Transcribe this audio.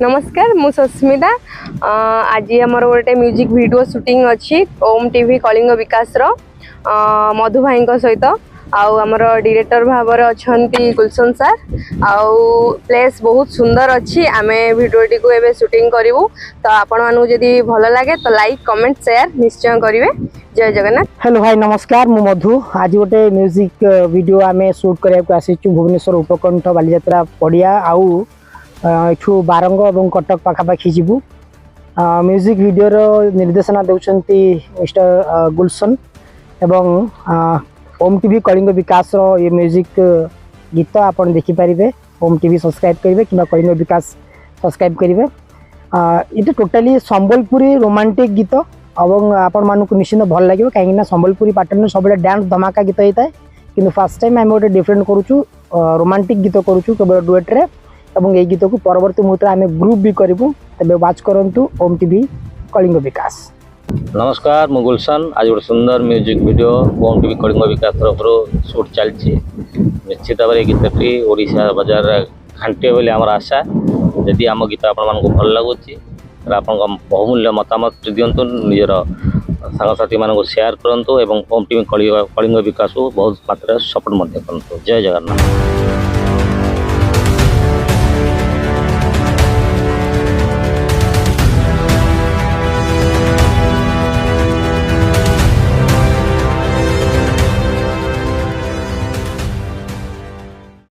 नमस्कार मु सस्मिता आज आमर गोटे म्यूजिक वीडियो शूटिंग अच्छी ओम टीवी कलिंग विकास रो मधु भाई सहित आमर डायरेक्टर भाव अच्छा गुलशन सार आउ प्लेस बहुत सुंदर अच्छी आम भिडियोटी को एवं शूटिंग करूँ तो आपण मानू जदि भल लगे तो लाइक कमेंट शेयर निश्चय करेंगे। जय जगन्नाथ। हेलो भाई नमस्कार मु मधु आज गोटे म्यूजिक वीडियो आम शूट करने आसीचु भुवनेश्वर उपकंठ बालीजात्रा पड़िया आउ एठू बारंग और कटक पाखापाखि जीवु म्यूजिक वीडियो निर्देशना देउछंती मिस्टर गुलशन एवं ओम टीवी कलिंग विकास ये म्यूजिक गीत आपन देखि पारिबे। ओम टीवी सब्सक्राइब करेंगे कि कलिंग विकास सब्सक्राइब करेंगे। ये टोटाली संबलपुरी रोमांटिक गीत और आपण मानक निश्चित भल लगे कहीं संबलपुरी पैटर्न सब डांस धमाका गीत होता है कि फर्स्ट टाइम आम गोटे डिफरेंट करूँ रोमांटिक गीत करूँ केवल डुएट्रे और ये गीत को परवर्ती मुहूर्त आम ग्रुप भी करूँ तेज वाच करूँ ओम टीवी कलिंग विकास। नमस्कार मु गुलशन आज गोटे सुंदर म्यूजिक वीडियो ओम टीवी कलिंग विकास तरफ शूट चलती निश्चित भाव गीतटी ओडिशा बजार घाटे बोली आम आशा यदि आम गीत आपको भल लगुच आप बहुमूल्य मतामत दिंतु निजर सांगसाथी मानक शेयर करूँ और ओम टीवी कलिंग विकास को बहुत मात्रा सपोर्ट करूँ। जय जगन्नाथ।